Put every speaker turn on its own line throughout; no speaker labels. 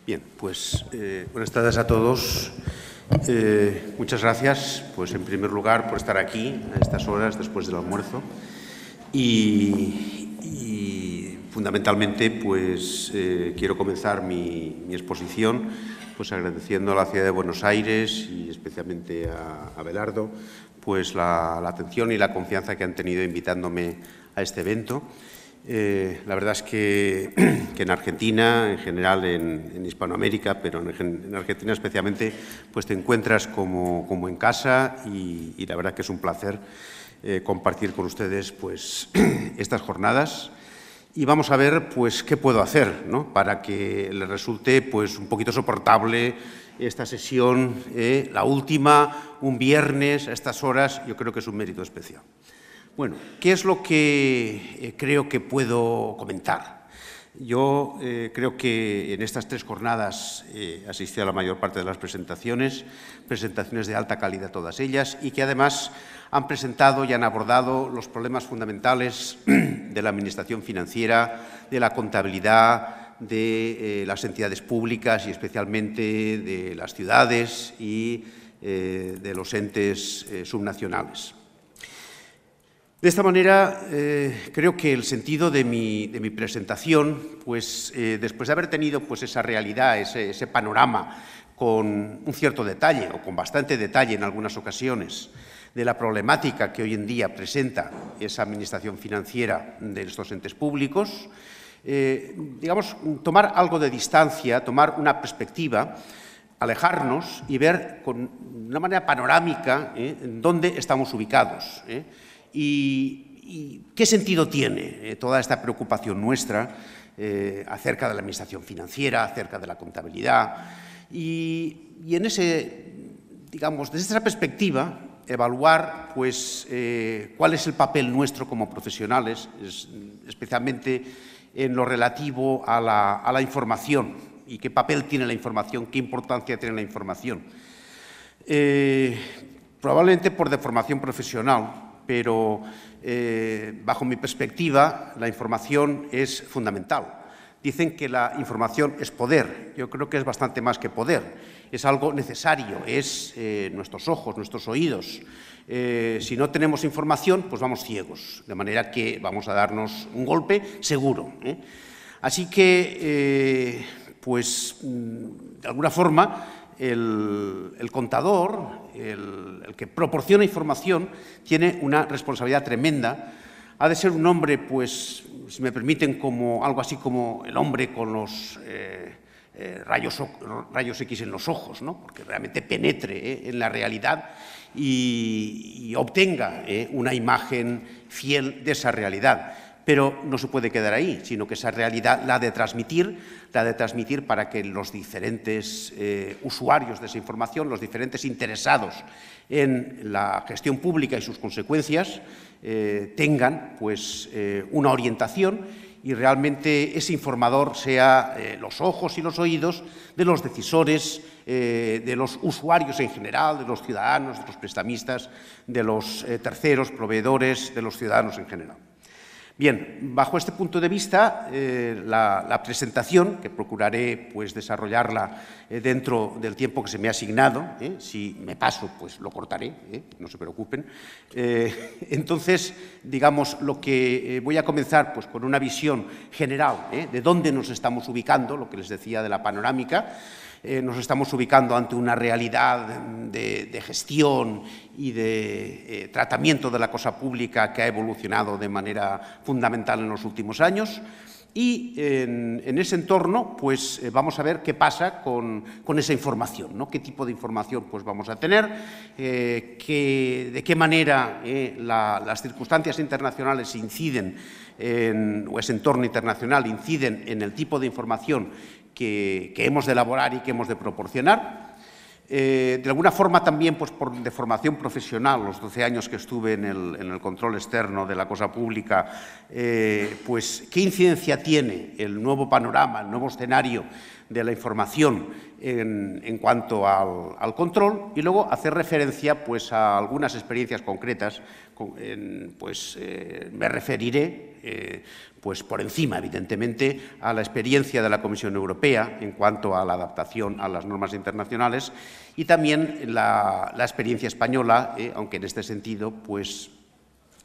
Bien, pues buenas tardes a todos. Muchas gracias, pues en primer lugar, por estar aquí a estas horas después del almuerzo y fundamentalmente, pues quiero comenzar mi exposición pues agradeciendo a la ciudad de Buenos Aires y especialmente a Abelardo pues la atención y la confianza que han tenido invitándome a este evento. La verdad es que en Argentina, en general en Hispanoamérica, pero en Argentina especialmente, pues te encuentras como en casa y la verdad que es un placer compartir con ustedes pues estas jornadas. Y vamos a ver pues qué puedo hacer, ¿no?, para que les resulte pues un poquito soportable esta sesión, la última, un viernes a estas horas. Yo creo que es un mérito especial. Bueno, ¿qué es lo que creo que puedo comentar? Yo creo que en estas tres jornadas he asistido a la mayor parte de las presentaciones de alta calidad todas ellas, y que además han presentado y han abordado los problemas fundamentales de la administración financiera, de la contabilidad, de las entidades públicas y especialmente de las ciudades y de los entes subnacionales. De esta manera, creo que el sentido de mi presentación, pues después de haber tenido pues, esa realidad, ese panorama con un cierto detalle o con bastante detalle en algunas ocasiones de la problemática que hoy en día presenta esa administración financiera de estos entes públicos, digamos, tomar algo de distancia, tomar una perspectiva, alejarnos y ver con una manera panorámica dónde estamos ubicados. ¿Y qué sentido tiene toda esta preocupación nuestra acerca de la administración financiera, acerca de la contabilidad? Y en digamos, desde esa perspectiva, evaluar pues, cuál es el papel nuestro como profesionales, especialmente en lo relativo a la información, y qué papel tiene la información, qué importancia tiene la información. Probablemente por deformación profesional, pero bajo mi perspectiva la información es fundamental. Dicen que la información es poder. Yo creo que es bastante más que poder. Es algo necesario, es nuestros ojos, nuestros oídos. Si no tenemos información, pues vamos ciegos, de manera que vamos a darnos un golpe seguro. Así que, pues, de alguna forma, el contador, el que proporciona información, tiene una responsabilidad tremenda. Ha de ser un hombre, pues, si me permiten, como algo así como el hombre con los rayos X en los ojos, ¿no?, porque realmente penetre en la realidad y obtenga una imagen fiel de esa realidad. Pero no se puede quedar ahí, sino que esa realidad la ha de transmitir para que los diferentes usuarios de esa información, los diferentes interesados en la gestión pública y sus consecuencias, tengan pues, una orientación y realmente ese informador sea los ojos y los oídos de los decisores, de los usuarios en general, de los ciudadanos, de los prestamistas, de los terceros, proveedores, de los ciudadanos en general. Bien, bajo este punto de vista, la presentación, que procuraré pues, desarrollarla dentro del tiempo que se me ha asignado, si me paso, pues lo cortaré, no se preocupen. Entonces, digamos, lo que voy a comenzar pues, con una visión general de dónde nos estamos ubicando, lo que les decía de la panorámica. Nos estamos ubicando ante una realidad de gestión y de tratamiento de la cosa pública que ha evolucionado de manera fundamental en los últimos años. Y en ese entorno, pues vamos a ver qué pasa con esa información, ¿no? Qué tipo de información pues, vamos a tener, de qué manera las circunstancias internacionales inciden, o ese entorno internacional inciden en el tipo de información que hemos de elaborar y que hemos de proporcionar. De alguna forma también pues, por deformación profesional, los 12 años que estuve en el control externo de la cosa pública, pues qué incidencia tiene el nuevo panorama, el nuevo escenario de la información en cuanto al control, y luego hacer referencia pues, a algunas experiencias concretas. Me referiré pues, por encima, evidentemente, a la experiencia de la Comisión Europea en cuanto a la adaptación a las normas internacionales y también la experiencia española, aunque en este sentido, pues,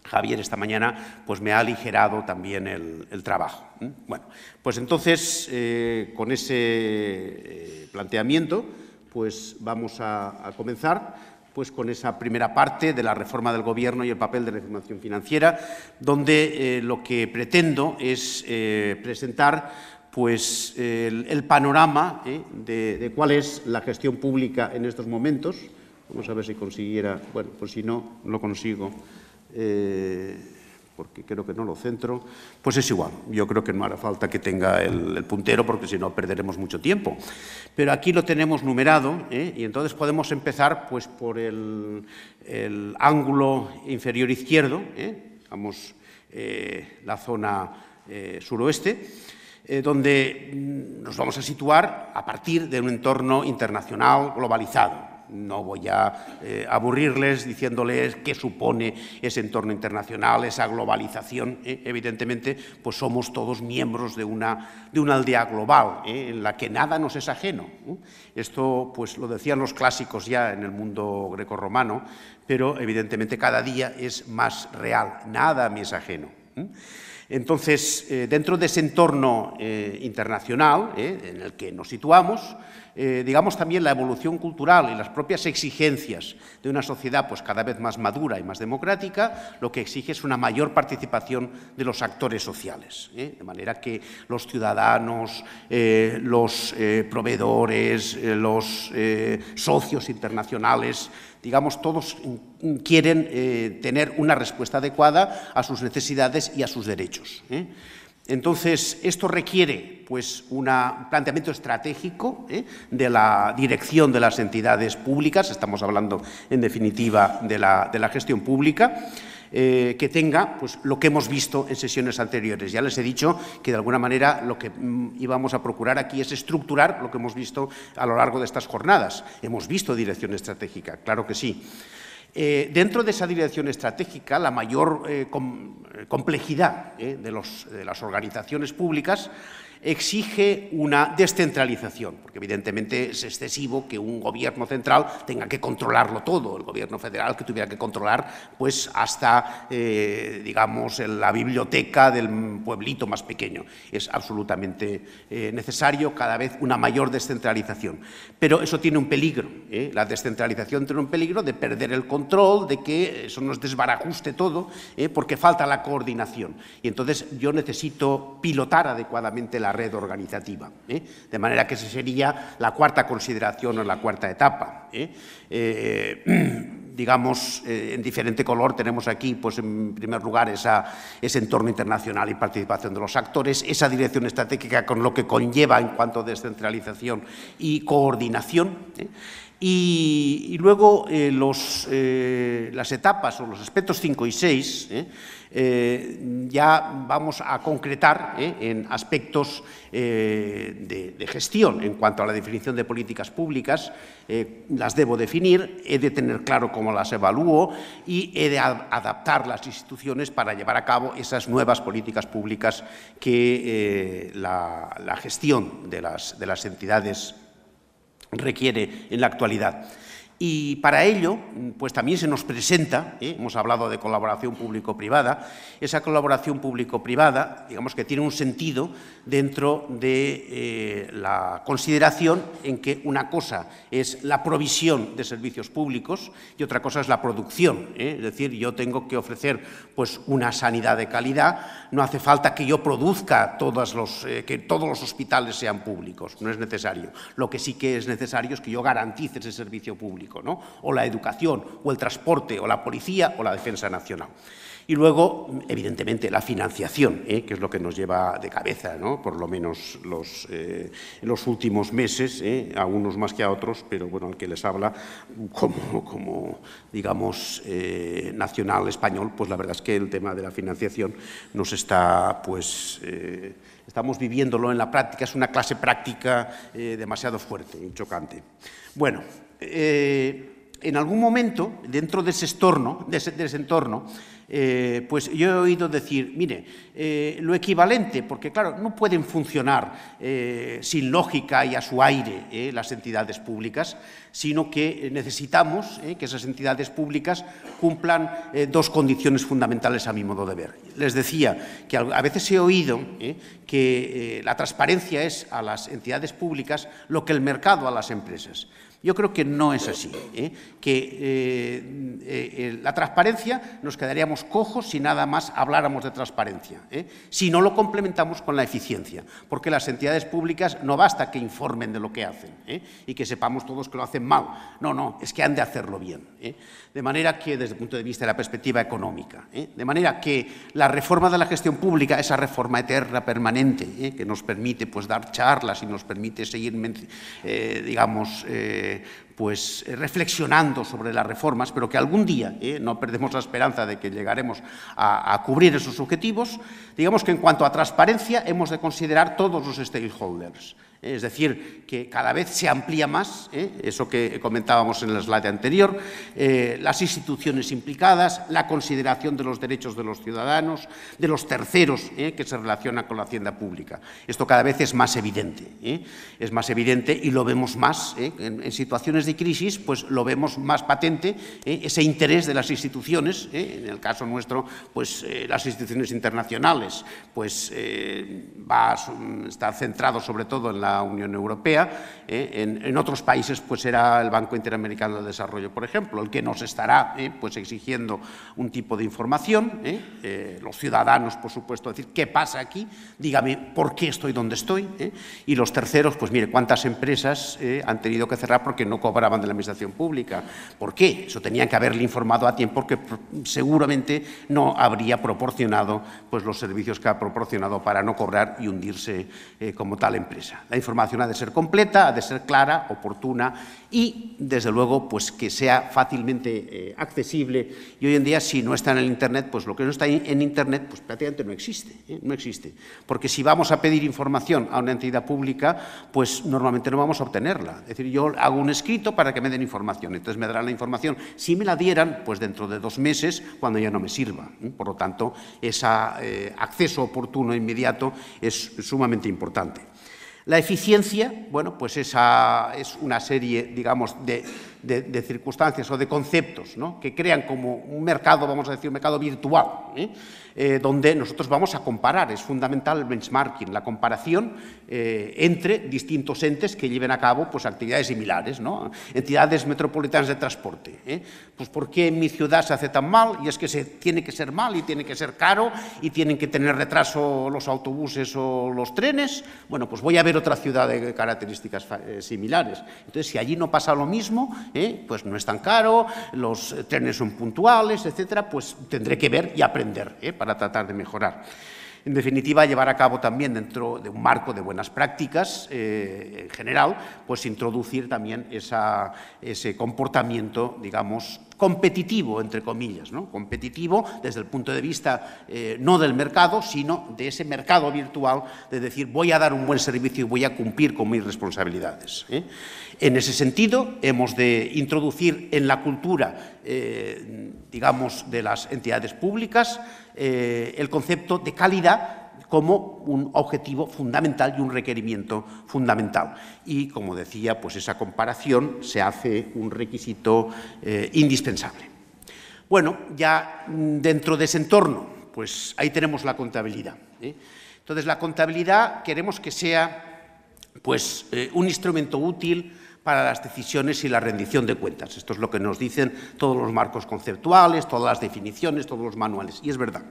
Javier esta mañana pues, me ha aligerado también el trabajo. Bueno, pues entonces, con ese planteamiento, pues vamos a comenzar pues, con esa primera parte de la reforma del Gobierno y el papel de la información financiera, donde lo que pretendo es presentar pues, el panorama de cuál es la gestión pública en estos momentos. Vamos a ver si consiguiera, bueno, pues si no lo consigo, porque creo que no lo centro, pues es igual. Yo creo que no hará falta que tenga el puntero, porque si no perderemos mucho tiempo. Pero aquí lo tenemos numerado, y entonces podemos empezar pues, por el ángulo inferior izquierdo, vamos, la zona suroeste, donde nos vamos a situar a partir de un entorno internacional globalizado. No voy a aburrirles diciéndoles qué supone ese entorno internacional, esa globalización. Evidentemente, pues somos todos miembros de una aldea global, en la que nada nos es ajeno. Esto pues, lo decían los clásicos ya en el mundo grecorromano, pero evidentemente cada día es más real. Nada me es ajeno. Entonces, dentro de ese entorno internacional en el que nos situamos, digamos también la evolución cultural y las propias exigencias de una sociedad pues, cada vez más madura y más democrática, lo que exige es una mayor participación de los actores sociales. De manera que los ciudadanos, los proveedores, los socios internacionales, digamos, todos quieren tener una respuesta adecuada a sus necesidades y a sus derechos. Entonces, esto requiere pues, un planteamiento estratégico de la dirección de las entidades públicas, estamos hablando, en definitiva, de la gestión pública, que tenga pues, lo que hemos visto en sesiones anteriores. Ya les he dicho que, de alguna manera, lo que íbamos a procurar aquí es estructurar lo que hemos visto a lo largo de estas jornadas. Hemos visto dirección estratégica, claro que sí. Dentro de esa dirección estratégica, la mayor complejidad de las organizaciones públicas exige una descentralización, porque evidentemente es excesivo que un gobierno central tenga que controlarlo todo, el gobierno federal que tuviera que controlar pues hasta, digamos, la biblioteca del pueblito más pequeño. Es absolutamente necesario cada vez una mayor descentralización. Pero eso tiene un peligro, la descentralización tiene un peligro de perder el control, de que eso nos desbarajuste todo, porque falta la coordinación. Y entonces yo necesito pilotar adecuadamente la red organizativa. De manera que esa sería la cuarta consideración o la cuarta etapa. Digamos, en diferente color tenemos aquí, pues, en primer lugar, ese entorno internacional y participación de los actores, esa dirección estratégica con lo que conlleva en cuanto a descentralización y coordinación. Y luego las etapas o los aspectos 5 y 6 ya vamos a concretar en aspectos de gestión. En cuanto a la definición de políticas públicas, las debo definir, he de tener claro cómo las evalúo y he de adaptar las instituciones para llevar a cabo esas nuevas políticas públicas que la gestión de las entidades requiere en la actualidad. Y para ello, pues también se nos presenta, hemos hablado de colaboración público-privada, esa colaboración público-privada, digamos que tiene un sentido dentro de la consideración en que una cosa es la provisión de servicios públicos y otra cosa es la producción. Es decir, yo tengo que ofrecer pues, una sanidad de calidad, no hace falta que yo produzca que todos los hospitales sean públicos, no es necesario. Lo que sí que es necesario es que yo garantice ese servicio público, ¿no? O la educación, o el transporte, o la policía, o la defensa nacional. Y luego, evidentemente, la financiación, que es lo que nos lleva de cabeza, ¿no? Por lo menos en los últimos meses, a unos más que a otros, pero bueno, al que les habla como digamos, nacional español, pues la verdad es que el tema de la financiación nos está, pues, estamos viviéndolo en la práctica, es una clase práctica demasiado fuerte y chocante. Bueno, en algún momento, dentro de ese entorno, pues yo he oído decir, mire, lo equivalente, porque claro, no pueden funcionar sin lógica y a su aire las entidades públicas, sino que necesitamos que esas entidades públicas cumplan dos condiciones fundamentales a mi modo de ver. Les decía que a veces he oído que la transparencia es a las entidades públicas lo que el mercado a las empresas. Yo creo que no es así, que la transparencia nos quedaríamos cojos si nada más habláramos de transparencia, si no lo complementamos con la eficiencia, porque las entidades públicas no basta que informen de lo que hacen y que sepamos todos que lo hacen mal, no, es que han de hacerlo bien. De manera que, desde el punto de vista de la perspectiva económica, de manera que la reforma de la gestión pública, esa reforma eterna, permanente, que nos permite pues, dar charlas y nos permite seguir, digamos, pues reflexionando sobre las reformas, pero que algún día, no perdemos la esperanza de que llegaremos a cubrir esos objetivos, digamos que en cuanto a transparencia hemos de considerar todos los stakeholders. Es decir, que cada vez se amplía más, eso que comentábamos en el slide anterior, las instituciones implicadas, la consideración de los derechos de los ciudadanos, de los terceros que se relacionan con la hacienda pública. Esto cada vez es más evidente y lo vemos más en situaciones de crisis, pues lo vemos más patente, ese interés de las instituciones, en el caso nuestro, pues las instituciones internacionales, pues va a estar centrado sobre todo en la Unión Europea, en otros países pues será el Banco Interamericano de Desarrollo, por ejemplo, el que nos estará pues exigiendo un tipo de información, los ciudadanos, por supuesto, decir, ¿qué pasa aquí? Dígame por qué estoy donde estoy, y los terceros, pues mire, ¿cuántas empresas han tenido que cerrar porque no cobraban de la administración pública? ¿Por qué? Eso tenían que haberle informado a tiempo, porque seguramente no habría proporcionado pues los servicios que ha proporcionado para no cobrar y hundirse como tal empresa. La información ha de ser completa, ha de ser clara, oportuna y, desde luego, pues que sea fácilmente accesible. Y hoy en día, si no está en el Internet, pues lo que no está en Internet, pues prácticamente no existe, no existe. Porque si vamos a pedir información a una entidad pública, pues normalmente no vamos a obtenerla. Es decir, yo hago un escrito para que me den información, entonces me darán la información. Si me la dieran, pues dentro de 2 meses, cuando ya no me sirva. Por lo tanto, ese acceso oportuno e inmediato es sumamente importante. La eficiencia, bueno, pues esa es una serie, digamos, de circunstancias o de conceptos, ¿no?, que crean como un mercado, vamos a decir, un mercado virtual, donde nosotros vamos a comparar. Es fundamental el benchmarking, la comparación entre distintos entes que lleven a cabo pues, actividades similares, ¿no? Entidades metropolitanas de transporte. Pues ¿por qué en mi ciudad se hace tan mal? Y es que tiene que ser mal y tiene que ser caro y tienen que tener retraso los autobuses o los trenes. Bueno, pues voy a ver otra ciudad de características similares. Entonces, si allí no pasa lo mismo, pues no es tan caro, los trenes son puntuales, etcétera, pues tendré que ver y aprender para tratar de mejorar. En definitiva, llevar a cabo también dentro de un marco de buenas prácticas en general, pues introducir también ese comportamiento, digamos, competitivo, entre comillas, ¿no? Competitivo desde el punto de vista no del mercado, sino de ese mercado virtual, de decir, voy a dar un buen servicio y voy a cumplir con mis responsabilidades. En ese sentido, hemos de introducir en la cultura, digamos, de las entidades públicas, el concepto de calidad como un objetivo fundamental y un requerimiento fundamental. Y, como decía, pues esa comparación se hace un requisito indispensable. Bueno, ya dentro de ese entorno, pues ahí tenemos la contabilidad. Entonces, la contabilidad queremos que sea pues, un instrumento útil para las decisiones y la rendición de cuentas. Esto es lo que nos dicen todos los marcos conceptuales, todas las definiciones, todos los manuales, y es verdad.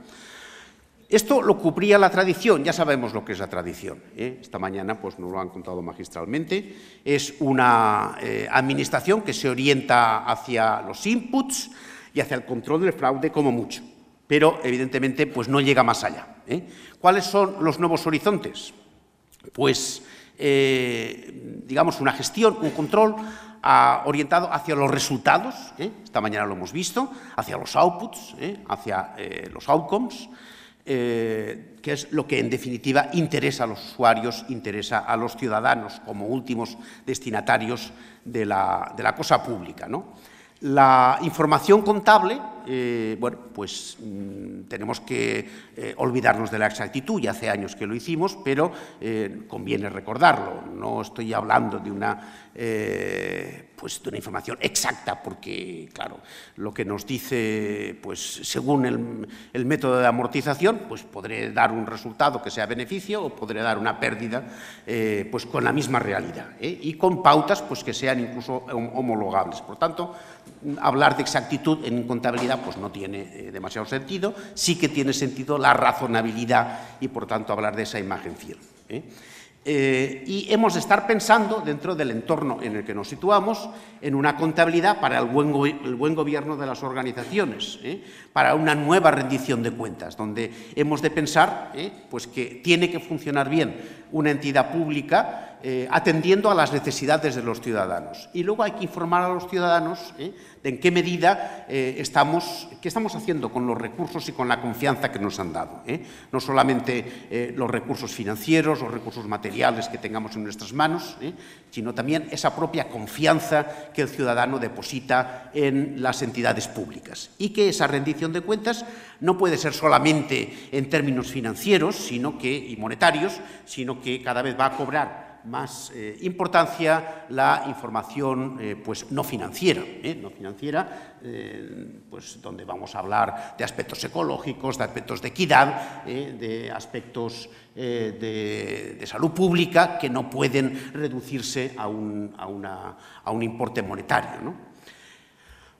Esto lo cubría la tradición, ya sabemos lo que es la tradición. Esta mañana pues, nos lo han contado magistralmente. Es una administración que se orienta hacia los inputs y hacia el control del fraude como mucho. pero evidentemente pues no llega más allá. ¿Cuáles son los nuevos horizontes? Pues, digamos, una gestión, un control orientado hacia los resultados, esta mañana lo hemos visto, hacia los outputs, hacia los outcomes, que es lo que en definitiva interesa a los usuarios, interesa a los ciudadanos como últimos destinatarios de la cosa pública, ¿no? La información contable, bueno, pues tenemos que olvidarnos de la exactitud, ya hace años que lo hicimos, pero conviene recordarlo. No estoy hablando de pues de una información exacta, porque, claro, lo que nos dice, pues según el método de amortización, pues podré dar un resultado que sea beneficio o podré dar una pérdida, pues con la misma realidad, y con pautas pues que sean incluso homologables. Por tanto, hablar de exactitud en contabilidad pues no tiene demasiado sentido, sí que tiene sentido la razonabilidad y, por tanto, hablar de esa imagen fiel. Y hemos de estar pensando, dentro del entorno en el que nos situamos, en una contabilidad para el buen gobierno de las organizaciones, para una nueva rendición de cuentas, donde hemos de pensar pues que tiene que funcionar bien una entidad pública atendiendo a las necesidades de los ciudadanos. Y luego hay que informar a los ciudadanos de en qué medida qué estamos haciendo con los recursos y con la confianza que nos han dado. No solamente los recursos financieros, los recursos materiales que tengamos en nuestras manos, sino también esa propia confianza que el ciudadano deposita en las entidades públicas. Y que esa rendición de cuentas no puede ser solamente en términos financieros y monetarios, sino que cada vez va a cobrar más importancia la información pues no financiera, pues donde vamos a hablar de aspectos ecológicos, de aspectos de equidad, de aspectos de salud pública que no pueden reducirse a un importe monetario, ¿no?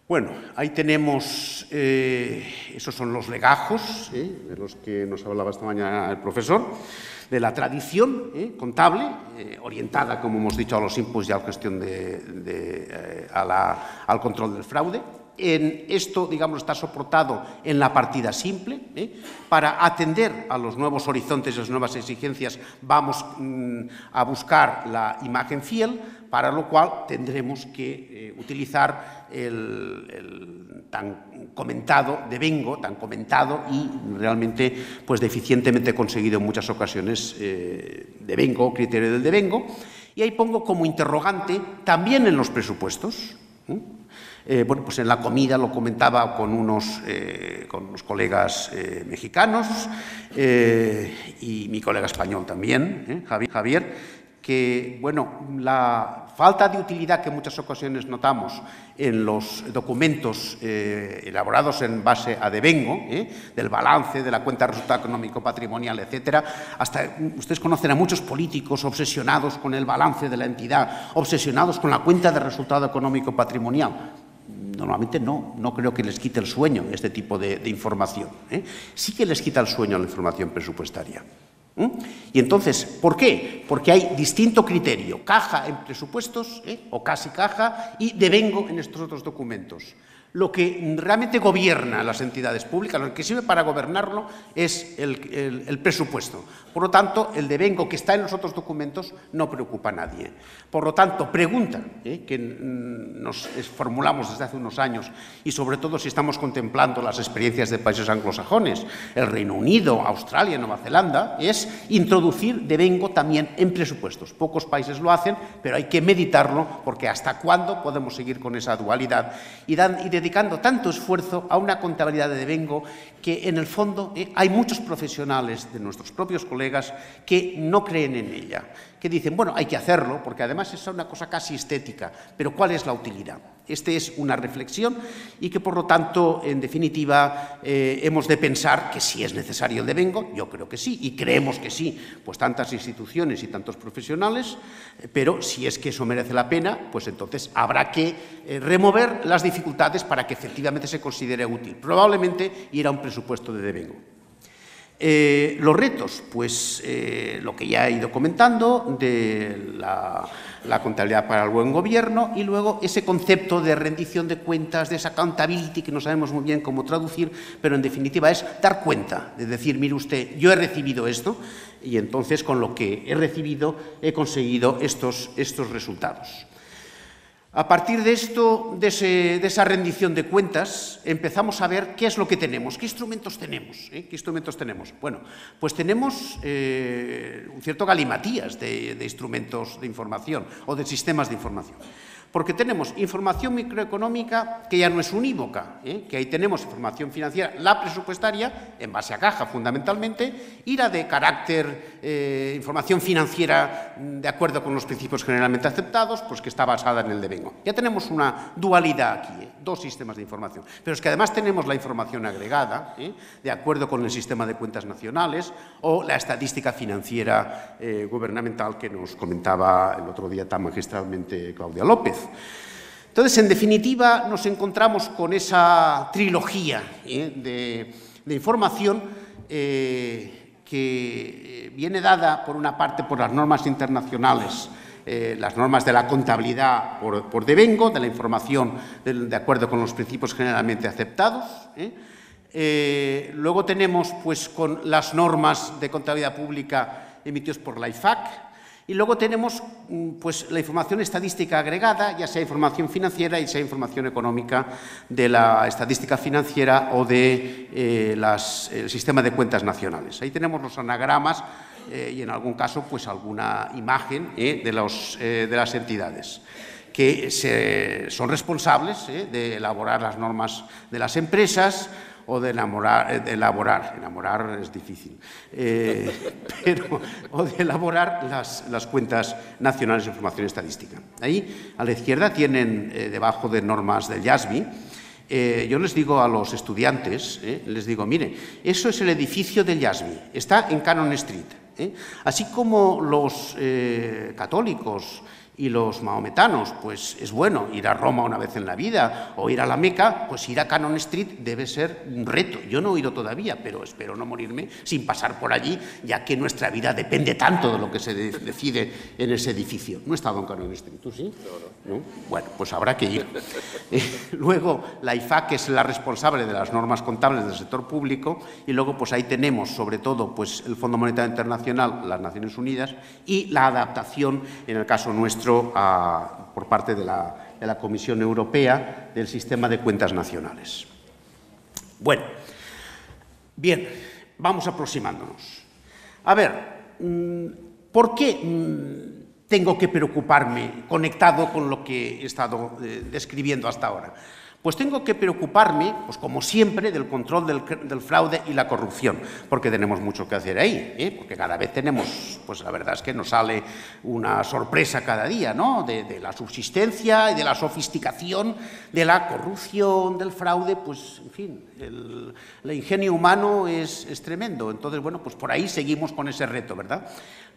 Bueno, ahí tenemos, esos son los legajos, de los que nos hablaba esta mañana el profesor, de la tradición contable, orientada, como hemos dicho, a los inputs y a la cuestión al control del fraude. En esto, digamos, está soportado en la partida simple. Para atender a los nuevos horizontes y las nuevas exigencias vamos a buscar la imagen fiel, para lo cual tendremos que utilizar el tan comentado devengo, tan comentado y realmente pues deficientemente conseguido en muchas ocasiones devengo, criterio del devengo. Y ahí pongo como interrogante también en los presupuestos. Bueno, pues en la comida lo comentaba con unos colegas mexicanos y mi colega español también, Javier, que, bueno, la falta de utilidad que en muchas ocasiones notamos en los documentos elaborados en base a devengo, del balance, de la cuenta de resultado económico patrimonial, etcétera. Hasta ustedes conocen a muchos políticos obsesionados con el balance de la entidad, obsesionados con la cuenta de resultado económico patrimonial. Normalmente no creo que les quite el sueño este tipo de información. Sí que les quita el sueño la información presupuestaria. Y entonces, ¿por qué? Porque hay distinto criterio, caja en presupuestos, o casi caja, y devengo en estos otros documentos. Lo que realmente gobierna las entidades públicas, lo que sirve para gobernarlo es el presupuesto. Por lo tanto, el devengo que está en los otros documentos no preocupa a nadie. Por lo tanto, pregunta que nos formulamos desde hace unos años y sobre todo si estamos contemplando las experiencias de países anglosajones, el Reino Unido, Australia, Nueva Zelanda, es introducir devengo también en presupuestos. Pocos países lo hacen, pero hay que meditarlo porque hasta cuándo podemos seguir con esa dualidad y dedicando tanto esfuerzo a una contabilidad de devengo que, en el fondo, hay muchos profesionales de nuestros propios colegas que no creen en ella, que dicen, bueno, hay que hacerlo, porque además es una cosa casi estética, pero ¿cuál es la utilidad? Esta es una reflexión y que, por lo tanto, en definitiva, hemos de pensar que si es necesario el devengo, yo creo que sí, y creemos que sí, pues tantas instituciones y tantos profesionales, pero si es que eso merece la pena, pues entonces habrá que remover las dificultades para que efectivamente se considere útil. Probablemente ir a un presupuesto de devengo. Los retos, pues lo que ya he ido comentando, de la contabilidad para el buen gobierno, y luego ese concepto de rendición de cuentas, de esa accountability, que no sabemos muy bien cómo traducir, pero en definitiva es dar cuenta, de decir, mire usted, yo he recibido esto y entonces con lo que he recibido he conseguido estos resultados. A partir de esto, de esa rendición de cuentas, empezamos a ver qué es lo que tenemos, qué instrumentos tenemos. ¿Qué instrumentos tenemos? Bueno, pues tenemos un cierto galimatías de instrumentos de información o de sistemas de información. Porque tenemos información microeconómica que ya no es unívoca, que ahí tenemos información financiera, la presupuestaria, en base a caja fundamentalmente, y la de carácter, información financiera de acuerdo con los principios generalmente aceptados, pues que está basada en el devengo. Ya tenemos una dualidad aquí, dos sistemas de información. Pero es que además tenemos la información agregada, de acuerdo con el sistema de cuentas nacionales, o la estadística financiera gubernamental que nos comentaba el otro día tan magistralmente Claudia López. Entonces, en definitiva, nos encontramos con esa trilogía de información que viene dada, por una parte, por las normas internacionales, las normas de la contabilidad por devengo, de la información de acuerdo con los principios generalmente aceptados. Luego tenemos, pues, con las normas de contabilidad pública emitidas por la IFAC. Y luego tenemos, pues, la información estadística agregada, ya sea información financiera y sea información económica de la estadística financiera o del sistema de cuentas nacionales. Ahí tenemos los anagramas y, en algún caso, pues alguna imagen de las entidades que son responsables de elaborar las normas de las empresas, o de elaborar es difícil, o de elaborar las cuentas nacionales de información estadística. Ahí, a la izquierda, tienen, debajo de normas del IASB, yo les digo a los estudiantes, les digo, mire, eso es el edificio del IASB, está en Cannon Street. Así como los católicos y los mahometanos, pues es bueno ir a Roma una vez en la vida o ir a la Meca, pues ir a Cannon Street debe ser un reto. Yo no he ido todavía, pero espero no morirme sin pasar por allí, ya que nuestra vida depende tanto de lo que se decide en ese edificio. No he estado en Cannon Street, ¿tú sí? No. Bueno, pues habrá que ir. Luego, la IFAC es la responsable de las normas contables del sector público, y luego, pues ahí tenemos, sobre todo, pues el Fondo Monetario Internacional, las Naciones Unidas, y la adaptación, en el caso nuestro, por parte de la Comisión Europea, del sistema de cuentas nacionales. Bueno, bien, vamos aproximándonos. A ver, ¿por qué tengo que preocuparme, conectado con lo que he estado describiendo hasta ahora? Pues tengo que preocuparme, pues como siempre, del control del fraude y la corrupción, porque tenemos mucho que hacer ahí, porque cada vez tenemos, pues la verdad es que nos sale una sorpresa cada día, ¿no?, de la subsistencia y de la sofisticación de la corrupción, del fraude, pues, en fin, el ingenio humano es tremendo. Entonces, bueno, pues por ahí seguimos con ese reto, ¿verdad?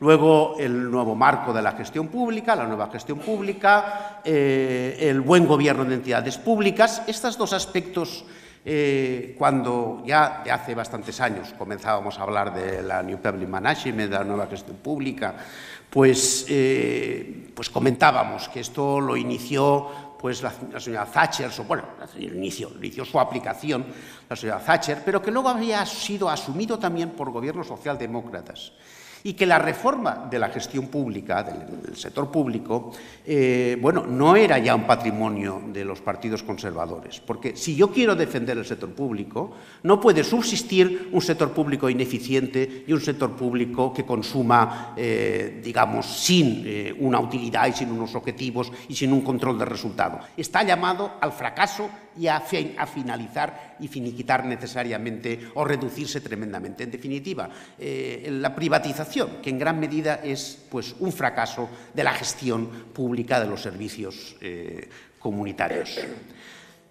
Luego, el nuevo marco de la gestión pública, la nueva gestión pública, el buen gobierno de entidades públicas. Estos dos aspectos, cuando ya de hace bastantes años comenzábamos a hablar de la New Public Management, de la nueva gestión pública, pues comentábamos que esto lo inició pues la señora Thatcher, inició su aplicación la señora Thatcher, pero que luego había sido asumido también por gobiernos socialdemócratas. Y que la reforma de la gestión pública, del sector público, no era ya un patrimonio de los partidos conservadores, porque si yo quiero defender el sector público, no puede subsistir un sector público ineficiente y un sector público que consuma, digamos, sin una utilidad y sin unos objetivos y sin un control de resultado. Está llamado al fracaso y a finalizar y finiquitar necesariamente o reducirse tremendamente. En definitiva, la privatización, que en gran medida es, pues, un fracaso de la gestión pública de los servicios comunitarios.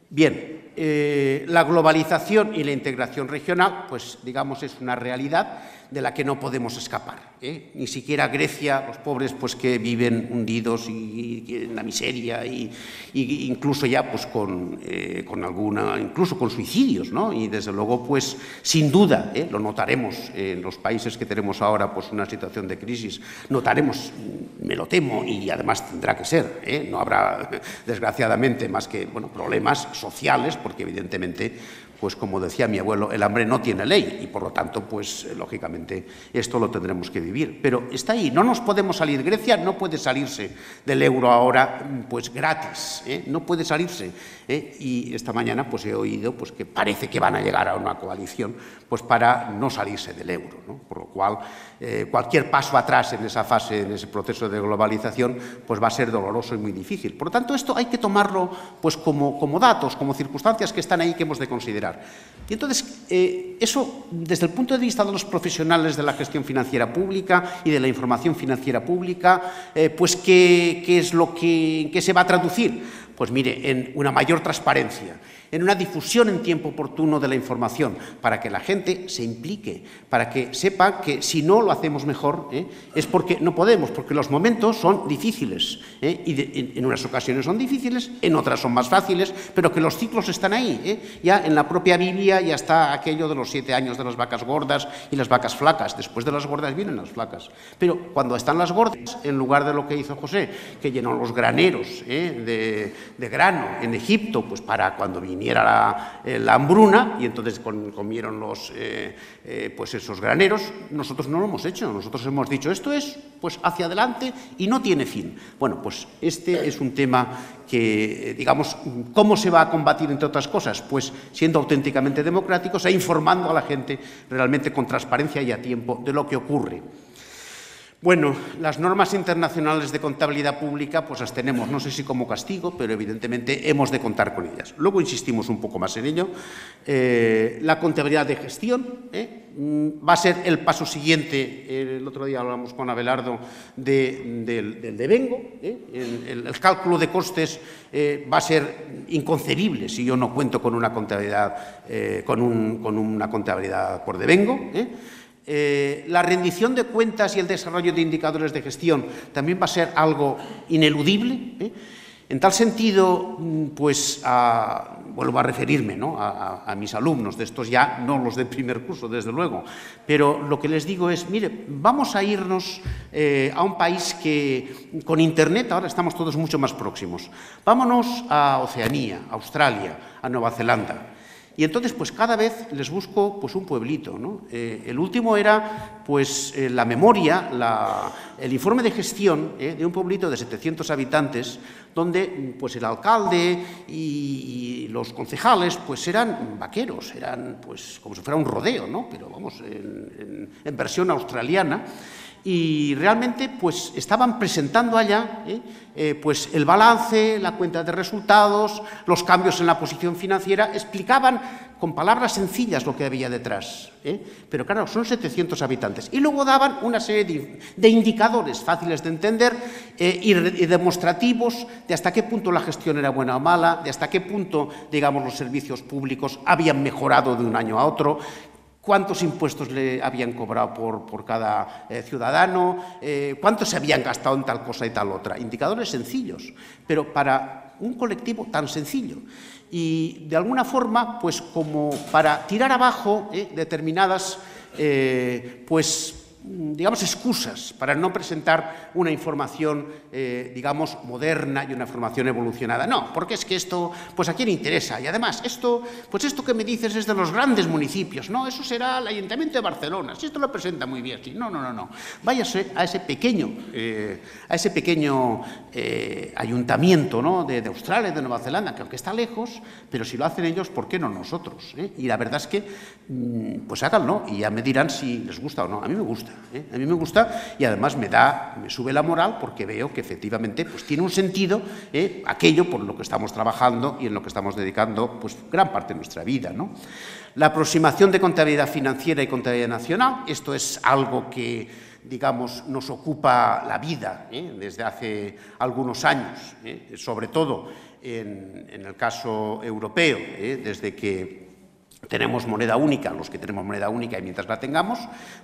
Bien, la globalización y la integración regional, pues, digamos, es una realidad de la que no podemos escapar, ¿eh? Ni siquiera Grecia, los pobres pues que viven hundidos y en la miseria y incluso ya pues con incluso con suicidios, ¿no? Y desde luego pues sin duda, lo notaremos en los países que tenemos ahora pues una situación de crisis, notaremos, me lo temo, y además tendrá que ser, no habrá desgraciadamente más que problemas sociales, porque evidentemente, pues como decía mi abuelo, el hambre no tiene ley y por lo tanto, pues lógicamente esto lo tendremos que vivir. Pero está ahí, no nos podemos salir. Grecia no puede salirse del euro ahora pues gratis, no puede salirse. Y esta mañana pues he oído pues que parece que van a llegar a una coalición pues para no salirse del euro, ¿no? Por lo cual cualquier paso atrás en esa fase, en ese proceso de globalización, pues va a ser doloroso y muy difícil. Por lo tanto, esto hay que tomarlo pues como datos, como circunstancias que están ahí que hemos de considerar. Y entonces, eso, desde el punto de vista de los profesionales de la gestión financiera pública y de la información financiera pública, pues ¿qué es lo que se va a traducir? Pues mire, en una mayor transparencia, en una difusión en tiempo oportuno de la información, para que la gente se implique, para que sepa que si no lo hacemos mejor, es porque no podemos, porque los momentos son difíciles, y en unas ocasiones son difíciles, en otras son más fáciles, pero que los ciclos están ahí. Ya en la propia Biblia ya está aquello de los 7 años de las vacas gordas y las vacas flacas. Después de las gordas vienen las flacas. Pero cuando están las gordas, en lugar de lo que hizo José, que llenó los graneros de grano en Egipto, pues para cuando viniera la hambruna, y entonces comieron pues esos graneros, nosotros no lo hemos hecho. Nosotros hemos dicho, esto es pues hacia adelante y no tiene fin. Bueno, pues este es un tema que, digamos, ¿cómo se va a combatir, entre otras cosas? Pues siendo auténticamente democráticos e informando a la gente realmente con transparencia y a tiempo de lo que ocurre. Bueno, las normas internacionales de contabilidad pública pues las tenemos, no sé si como castigo, pero evidentemente hemos de contar con ellas. Luego insistimos un poco más en ello. La contabilidad de gestión va a ser el paso siguiente. El otro día hablamos con Abelardo del devengo. El cálculo de costes va a ser inconcebible si yo no cuento con una contabilidad, con una contabilidad por devengo. La rendición de cuentas y el desarrollo de indicadores de gestión también va a ser algo ineludible. En tal sentido, pues vuelvo a referirme, ¿no?, a mis alumnos, de estos ya no los del primer curso, desde luego, pero lo que les digo es, mire, vamos a irnos a un país que con Internet ahora estamos todos mucho más próximos. Vámonos a Oceanía, a Australia, a Nueva Zelanda. Y entonces, pues cada vez les busco pues un pueblito, ¿no? El último era pues la memoria, el informe de gestión de un pueblito de 700 habitantes, donde pues el alcalde y los concejales pues eran vaqueros, eran pues como si fuera un rodeo, ¿no? Pero vamos, en versión australiana. Y realmente pues estaban presentando allá pues el balance, la cuenta de resultados, los cambios en la posición financiera, explicaban con palabras sencillas lo que había detrás. Pero claro, son 700 habitantes. Y luego daban una serie de indicadores fáciles de entender y demostrativos de hasta qué punto la gestión era buena o mala, de hasta qué punto, digamos, los servicios públicos habían mejorado de un año a otro, cuántos impuestos le habían cobrado por cada ciudadano, cuánto se habían gastado en tal cosa y tal otra. Indicadores sencillos, pero para un colectivo tan sencillo. Y de alguna forma, pues como para tirar abajo determinadas, pues digamos, excusas para no presentar una información, digamos, moderna y una información evolucionada. No, porque es que esto, pues a quién interesa. Y además, esto que me dices es de los grandes municipios. No, eso será el Ayuntamiento de Barcelona. Si esto lo presenta muy bien. Sí, no. Váyase a ese pequeño ayuntamiento, ¿no?, de Australia, de Nueva Zelanda, que aunque está lejos, pero si lo hacen ellos, ¿por qué no nosotros? Y la verdad es que, pues háganlo y ya me dirán si les gusta o no. A mí me gusta. A mí me gusta y además me sube la moral porque veo que efectivamente pues tiene un sentido aquello por lo que estamos trabajando y en lo que estamos dedicando pues gran parte de nuestra vida, ¿no? La aproximación de contabilidad financiera y contabilidad nacional, esto es algo que, digamos, nos ocupa la vida desde hace algunos años, sobre todo en el caso europeo, desde que tenemos moneda única, los que tenemos moneda única y mientras la tengamos,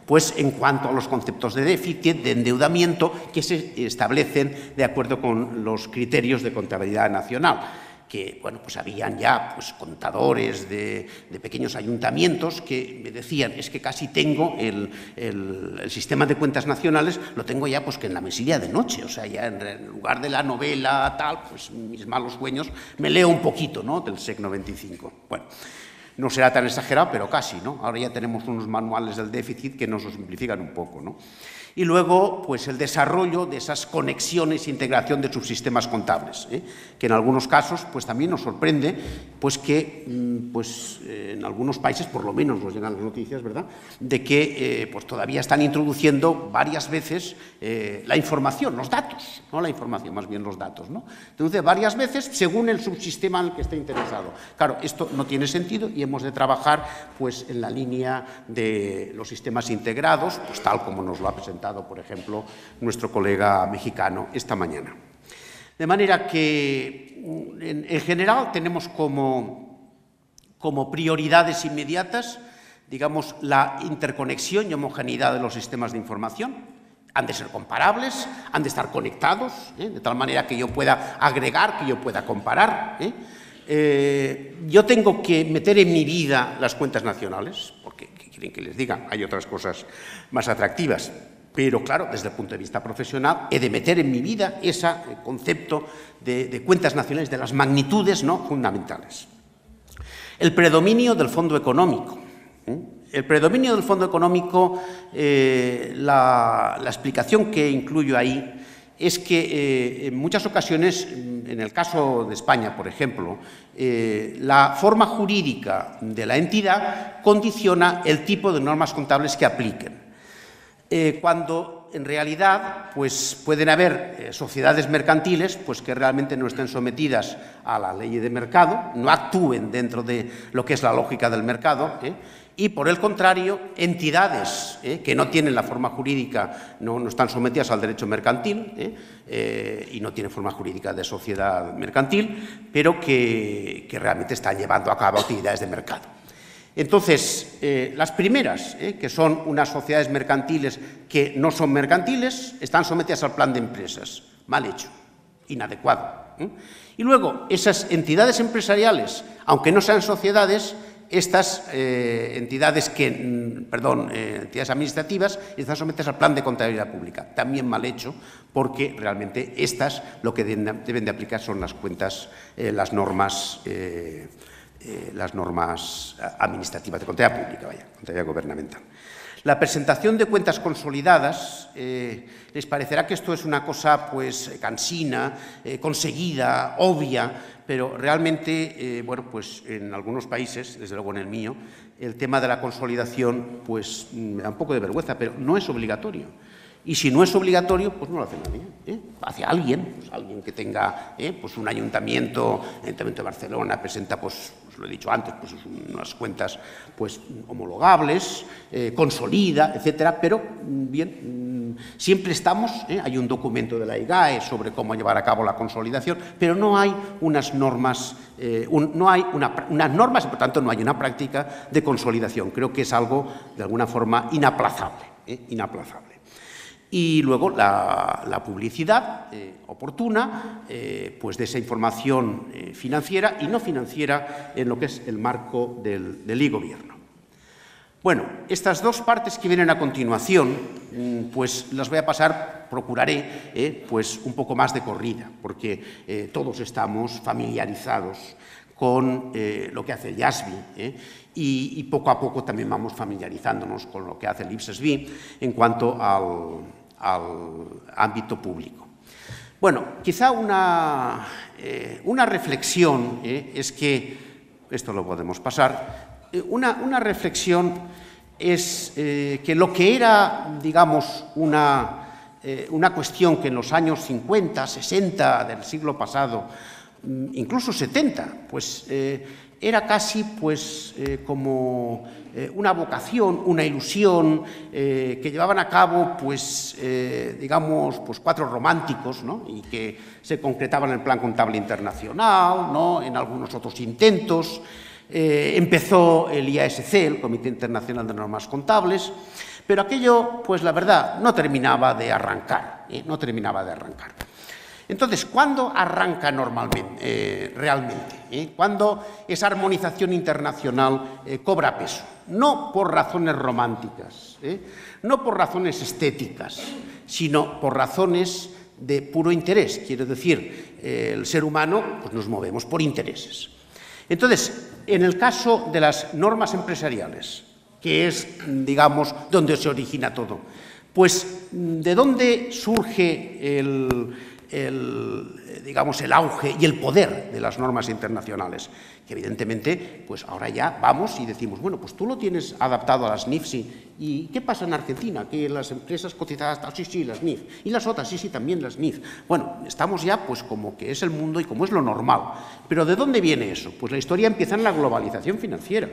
pues en cuanto a los conceptos de déficit, de endeudamiento, que se establecen de acuerdo con los criterios de contabilidad nacional, que, bueno, pues habían ya pues, contadores de pequeños ayuntamientos que me decían, es que casi tengo el sistema de cuentas nacionales, lo tengo ya pues que en la mesilla de noche, o sea, ya en lugar de la novela, tal, pues mis malos sueños, me leo un poquito, ¿no?, del SEC 95. Bueno, no será tan exagerado, pero casi, ¿no? Ahora ya tenemos unos manuales del déficit que nos lo simplifican un poco, ¿no? Y luego, pues el desarrollo de esas conexiones e integración de subsistemas contables, que en algunos casos, pues también nos sorprende, pues que, pues en algunos países, por lo menos nos llegan las noticias, ¿verdad?, de que, pues todavía están introduciendo varias veces la información, los datos, no la información, más bien los datos, ¿no? Entonces, varias veces según el subsistema en el que esté interesado. Claro, esto no tiene sentido y hemos de trabajar, pues, en la línea de los sistemas integrados, pues tal como nos lo ha presentado, por ejemplo, nuestro colega mexicano esta mañana. De manera que, en general, tenemos como prioridades inmediatas, digamos, la interconexión y homogeneidad de los sistemas de información. Han de ser comparables, han de estar conectados, de tal manera que yo pueda agregar, que yo pueda comparar. Yo tengo que meter en mi vida las cuentas nacionales, porque, ¿qué quieren que les diga? Hay otras cosas más atractivas. Pero, claro, desde el punto de vista profesional, he de meter en mi vida ese concepto de cuentas nacionales, de las magnitudes, ¿no?, fundamentales. El predominio del fondo económico. El predominio del fondo económico, la explicación que incluyo ahí es que en muchas ocasiones, en el caso de España, por ejemplo, la forma jurídica de la entidad condiciona el tipo de normas contables que apliquen. Cuando en realidad pues, pueden haber sociedades mercantiles pues, que realmente no estén sometidas a la ley de mercado, no actúen dentro de lo que es la lógica del mercado, y por el contrario, entidades que no tienen la forma jurídica, no están sometidas al derecho mercantil y no tienen forma jurídica de sociedad mercantil, pero que realmente están llevando a cabo actividades de mercado. Entonces, las primeras, que son unas sociedades mercantiles que no son mercantiles, están sometidas al plan de empresas. Mal hecho, inadecuado. Y luego, esas entidades empresariales, aunque no sean sociedades, estas entidades entidades administrativas están sometidas al plan de contabilidad pública. También mal hecho, porque realmente estas lo que deben de aplicar son las cuentas, las normas administrativas de contabilidad pública, contabilidad gubernamental. La presentación de cuentas consolidadas, les parecerá que esto es una cosa pues cansina, conseguida, obvia, pero realmente, bueno, pues en algunos países, desde luego en el mío, el tema de la consolidación pues me da un poco de vergüenza, pero no es obligatorio. Y si no es obligatorio, pues no lo hace nadie. Hace alguien, pues alguien que tenga pues un ayuntamiento, el Ayuntamiento de Barcelona presenta, pues os lo he dicho antes, pues unas cuentas pues homologables, consolida, etcétera, pero bien, siempre estamos, hay un documento de la IGAE sobre cómo llevar a cabo la consolidación, pero no hay unas normas, unas normas y por tanto no hay una práctica de consolidación. Creo que es algo de alguna forma inaplazable, inaplazable. Y luego la publicidad oportuna pues de esa información financiera y no financiera en lo que es el marco del e-gobierno. Bueno, estas dos partes que vienen a continuación, pues las voy a pasar, procuraré, pues un poco más de corrida, porque todos estamos familiarizados con lo que hace el IASB, y poco a poco también vamos familiarizándonos con lo que hace el IPSESB en cuanto al ámbito público. Bueno, quizá una reflexión es que, esto lo podemos pasar, una reflexión es que lo que era, digamos, una cuestión que en los años 50, 60 del siglo pasado, incluso 70, pues era casi pues como una vocación, una ilusión que llevaban a cabo pues digamos pues cuatro románticos, ¿no? Y que se concretaban en el plan contable internacional, ¿no? En algunos otros intentos, Empezó el IASC, el Comité Internacional de Normas Contables, pero aquello, pues la verdad, no terminaba de arrancar, no terminaba de arrancar. Entonces, ¿cuándo arranca normalmente, realmente? ¿Cuándo esa armonización internacional cobra peso? No por razones románticas, no por razones estéticas, sino por razones de puro interés. Quiero decir, el ser humano, pues nos movemos por intereses. Entonces, en el caso de las normas empresariales, que es, digamos, donde se origina todo, pues, ¿de dónde surge digamos, el auge y el poder de las normas internacionales? Que evidentemente, pues ahora ya vamos y decimos, bueno, pues tú lo tienes adaptado a las NIF, ¿y qué pasa en Argentina? Que las empresas cotizadas, sí, las NIF, y las otras, sí, también las NIF. Bueno, estamos ya pues como que es el mundo y como es lo normal. Pero ¿de dónde viene eso? Pues la historia empieza en la globalización financiera.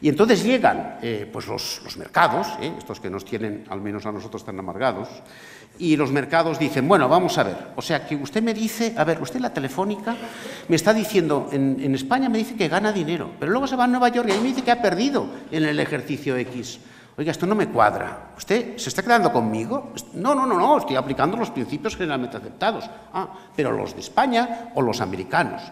Y entonces llegan pues los mercados, estos que nos tienen, al menos a nosotros, tan amargados, y los mercados dicen, bueno, vamos a ver, o sea, que usted me dice, a ver, usted la Telefónica me está diciendo, en España me dice que gana dinero, pero luego se va a Nueva York y ahí me dice que ha perdido en el ejercicio X. Oiga, esto no me cuadra. ¿Usted se está quedando conmigo? No, estoy aplicando los principios generalmente aceptados. Pero los de España o los americanos.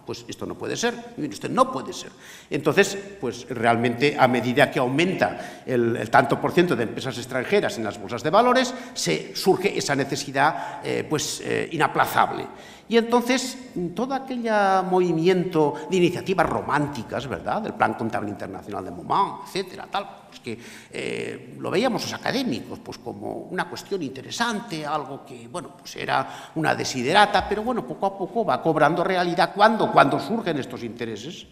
Pues esto no puede ser, usted no puede ser. Entonces, pues realmente a medida que aumenta el tanto por ciento de empresas extranjeras en las bolsas de valores, surge esa necesidad inaplazable. Y entonces, todo aquel movimiento de iniciativas románticas, ¿verdad?, del Plan Contable Internacional de Momant, etcétera, tal, pues que lo veíamos los académicos pues como una cuestión interesante, algo que, bueno, pues era una desiderata, pero bueno, poco a poco va cobrando realidad. Cuando surgen estos intereses,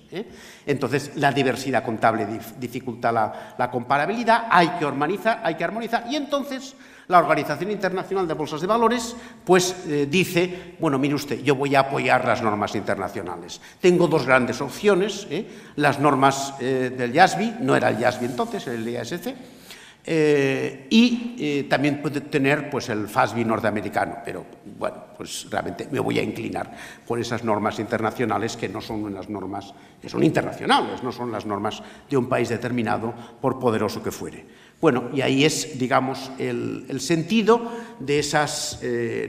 entonces la diversidad contable dificulta la comparabilidad, hay que armonizar, y entonces la Organización Internacional de Bolsas de Valores pues dice, bueno, mire usted, yo voy a apoyar las normas internacionales. Tengo dos grandes opciones, las normas del IASB, no era el IASB entonces, era el IASC, y también puede tener pues el FASB norteamericano, pero bueno, pues realmente me voy a inclinar por esas normas internacionales que no son unas normas que son internacionales, no son las normas de un país determinado, por poderoso que fuere. Bueno, y ahí es, digamos, el sentido de esas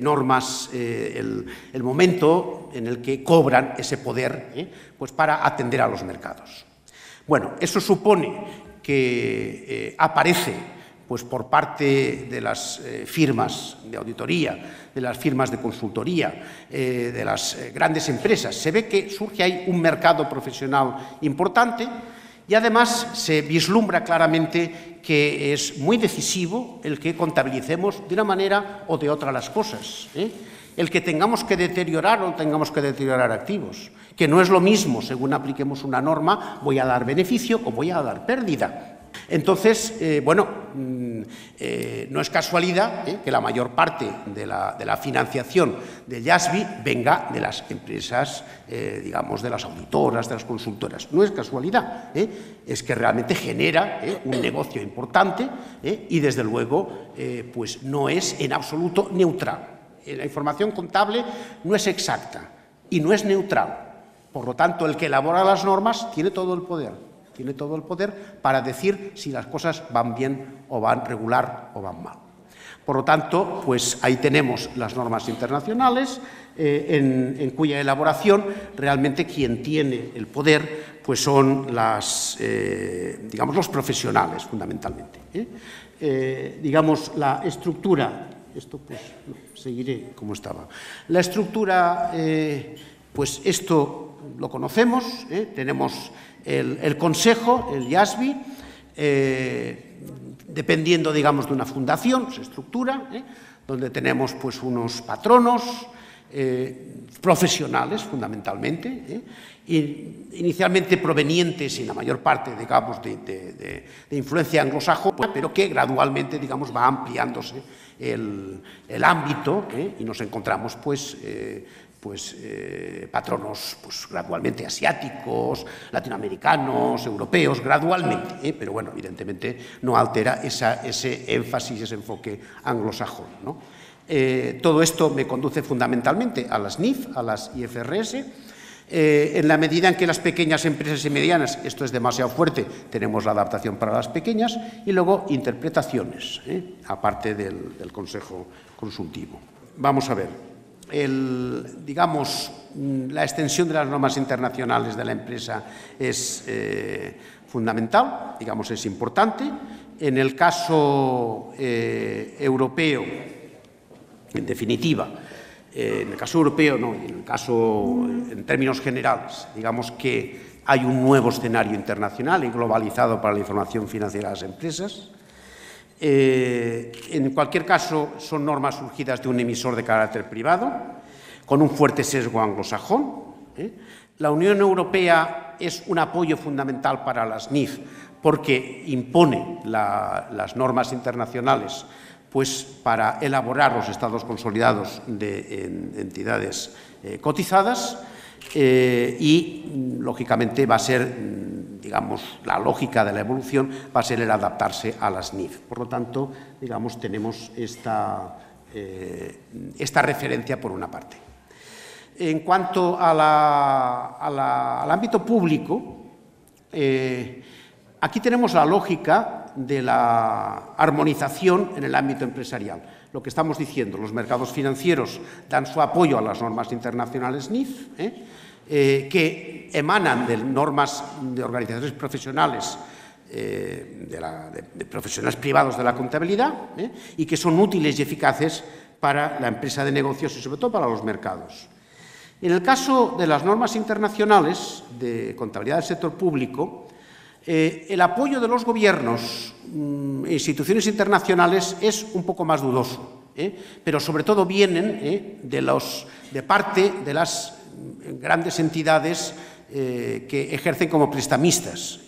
normas, el momento en el que cobran ese poder pues para atender a los mercados. Bueno, eso supone que aparece pues por parte de las firmas de auditoría, de las firmas de consultoría, de las grandes empresas. Se ve que surge ahí un mercado profesional importante y además se vislumbra claramente que es muy decisivo el que contabilicemos de una manera o de otra las cosas, el que tengamos que deteriorar o no tengamos que deteriorar activos, que no es lo mismo, según apliquemos una norma, voy a dar beneficio o voy a dar pérdida. Entonces, bueno, no es casualidad que la mayor parte de la financiación del IASB venga de las empresas, digamos, de las auditoras, de las consultoras. No es casualidad, es que realmente genera un negocio importante y, desde luego, pues no es en absoluto neutral. La información contable no es exacta y no es neutral. Por lo tanto, el que elabora las normas tiene todo el poder. Tiene todo el poder para decir si las cosas van bien o van regular o van mal. Por lo tanto, pues ahí tenemos las normas internacionales, en cuya elaboración realmente quien tiene el poder pues son digamos, los profesionales, fundamentalmente. Digamos, la estructura, esto pues seguiré como estaba. La estructura, pues esto lo conocemos, tenemos el Consejo, el IASB, dependiendo, digamos, de una fundación, se estructura, donde tenemos pues unos patronos profesionales, fundamentalmente, inicialmente provenientes, y la mayor parte, digamos, de influencia anglosajona, pero que gradualmente, digamos, va ampliándose el ámbito, y nos encontramos, pues patronos pues, gradualmente asiáticos, latinoamericanos, europeos, gradualmente, pero bueno, evidentemente no altera ese énfasis, ese enfoque anglosajón, ¿no? Todo esto me conduce fundamentalmente a las NIF, a las IFRS, En la medida en que las pequeñas empresas y medianas, esto es demasiado fuerte, tenemos la adaptación para las pequeñas, y luego interpretaciones, aparte del Consejo Consultivo. Vamos a ver, digamos, la extensión de las normas internacionales de la empresa es fundamental, digamos, es importante. En el caso europeo, en definitiva, en el caso europeo, no, en el caso, en términos generales, digamos que hay un nuevo escenario internacional y globalizado para la información financiera de las empresas. En cualquier caso, son normas surgidas de un emisor de carácter privado, con un fuerte sesgo anglosajón. La Unión Europea es un apoyo fundamental para las NIF porque impone las normas internacionales pues para elaborar los estados consolidados de entidades cotizadas y, lógicamente, va a ser, digamos, la lógica de la evolución va a ser el adaptarse a las NIF. Por lo tanto, digamos, tenemos esta referencia por una parte. En cuanto al ámbito público, aquí tenemos la lógica de la armonización en el ámbito empresarial. Lo que estamos diciendo, los mercados financieros dan su apoyo a las normas internacionales NIF, que emanan de normas de organizaciones profesionales, de profesionales privados de la contabilidad, y que son útiles y eficaces para la empresa de negocios y, sobre todo, para los mercados. En el caso de las normas internacionales de contabilidad del sector público, el apoyo de los gobiernos e instituciones internacionales es un poco más dudoso, pero sobre todo vienen de parte de las grandes entidades que ejercen como prestamistas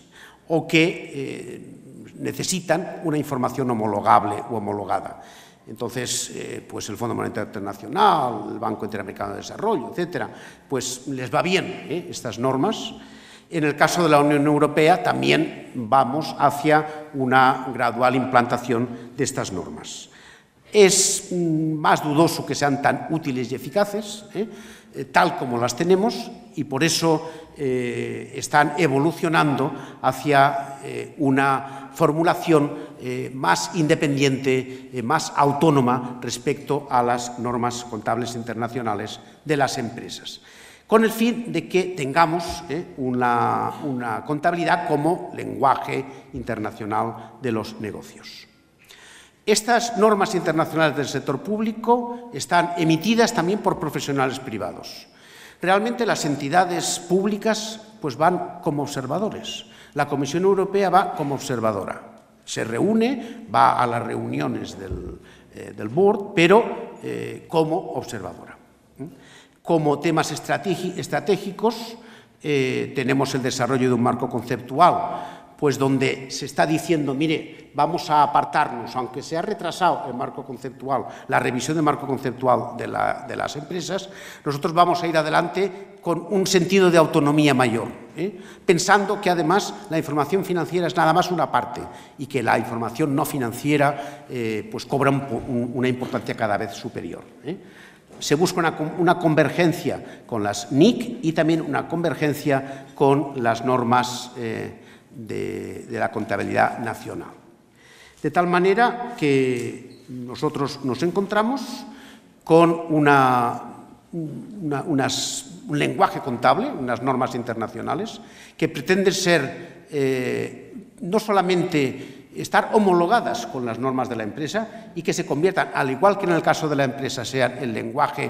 o que necesitan una información homologable o homologada. Entonces, pues el Fondo Monetario Internacional, el Banco Interamericano de Desarrollo, etcétera, pues les va bien estas normas. En el caso de la Unión Europea también vamos hacia una gradual implantación de estas normas. Es más dudoso que sean tan útiles y eficaces, tal como las tenemos, y por eso están evolucionando hacia una formulación más independiente, más autónoma respecto a las normas contables internacionales de las empresas, con el fin de que tengamos una contabilidad como lenguaje internacional de los negocios. Estas normas internacionales del sector público están emitidas también por profesionales privados. Realmente las entidades públicas pues van como observadores. La Comisión Europea va como observadora. Se reúne, va a las reuniones del board, pero como observadora. Como temas estratégicos tenemos el desarrollo de un marco conceptual, pues donde se está diciendo, mire, vamos a apartarnos, aunque se ha retrasado el marco conceptual, la revisión del marco conceptual de las empresas, nosotros vamos a ir adelante con un sentido de autonomía mayor, pensando que además la información financiera es nada más una parte y que la información no financiera pues cobra una importancia cada vez superior. Se busca una convergencia con las NIC y también una convergencia con las normas de la contabilidad nacional. De tal manera que nosotros nos encontramos con un lenguaje contable, unas normas internacionales, que pretenden ser no solamente estar homologadas con las normas de la empresa y que se conviertan, al igual que en el caso de la empresa, sean el lenguaje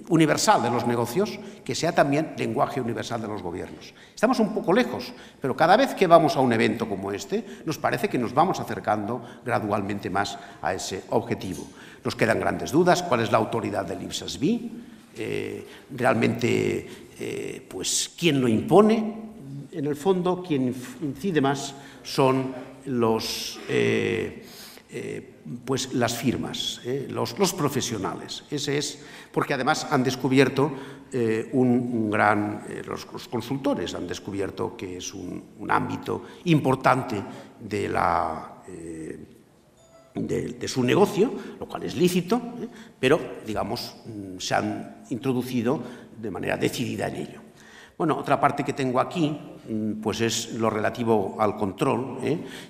universal de los negocios, que sea también lenguaje universal de los gobiernos. Estamos un poco lejos, pero cada vez que vamos a un evento como este, nos parece que nos vamos acercando gradualmente más a ese objetivo. Nos quedan grandes dudas, ¿cuál es la autoridad del IPSAS-B? Realmente, pues, ¿quién lo impone? En el fondo, quien incide más son pues las firmas, los profesionales. Ese es porque además han descubierto los consultores han descubierto que es un ámbito importante de su negocio, lo cual es lícito, pero, digamos, se han introducido de manera decidida en ello. Bueno, otra parte que tengo aquí pues es lo relativo al control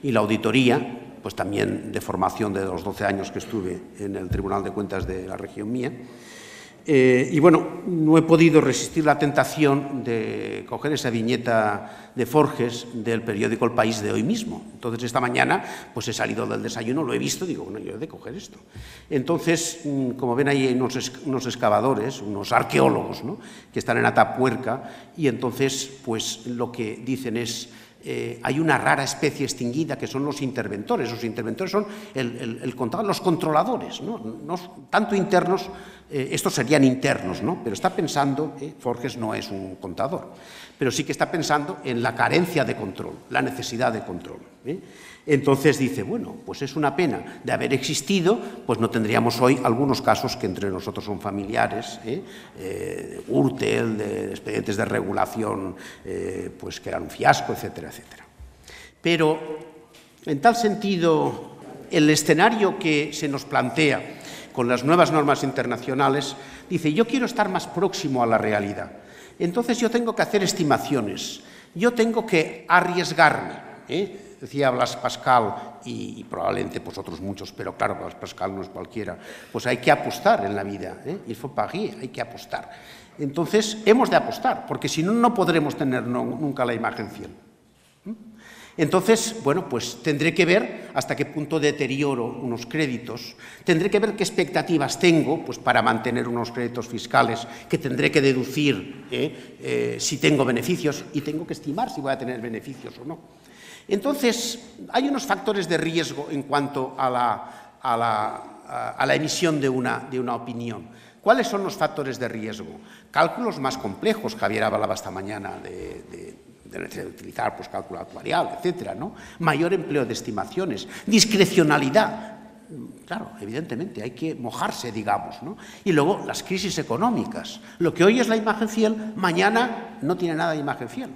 y la auditoría, pues también de formación de los 12 años que estuve en el Tribunal de Cuentas de la región mía. Y bueno, no he podido resistir la tentación de coger esa viñeta de Forges del periódico El País de hoy mismo. Entonces, esta mañana, pues he salido del desayuno, lo he visto, digo, bueno, yo he de coger esto. Entonces, como ven ahí, hay unos excavadores, unos arqueólogos, ¿no?, que están en Atapuerca, y entonces, pues lo que dicen es: hay una rara especie extinguida que son los interventores. Los interventores son los controladores, ¿no? No tanto internos, estos serían internos, ¿no? Pero está pensando, Forges no es un contador, pero sí que está pensando en la carencia de control, la necesidad de control. Entonces dice, bueno, pues es una pena de haber existido, pues no tendríamos hoy algunos casos que entre nosotros son familiares, Gürtel, de expedientes de regulación, pues que eran un fiasco, etcétera, etcétera. Pero, en tal sentido, el escenario que se nos plantea con las nuevas normas internacionales dice, yo quiero estar más próximo a la realidad. Entonces yo tengo que hacer estimaciones, yo tengo que arriesgarme, decía Blas Pascal, y probablemente pues otros muchos, pero claro, Blas Pascal no es cualquiera, pues hay que apostar en la vida, il faut parier, hay que apostar. Entonces, hemos de apostar, porque si no, no podremos tener nunca la imagen fiel. Entonces, bueno, pues tendré que ver hasta qué punto deterioro unos créditos, tendré que ver qué expectativas tengo pues, para mantener unos créditos fiscales que tendré que deducir si tengo beneficios, y tengo que estimar si voy a tener beneficios o no. Entonces, hay unos factores de riesgo en cuanto a la emisión de una opinión. ¿Cuáles son los factores de riesgo? Cálculos más complejos. Javier hablaba esta mañana de utilizar pues, cálculo actuarial, etcétera, ¿no? Mayor empleo de estimaciones, discrecionalidad. Claro, evidentemente, hay que mojarse, digamos, ¿no? Y luego las crisis económicas. Lo que hoy es la imagen fiel, mañana no tiene nada de imagen fiel.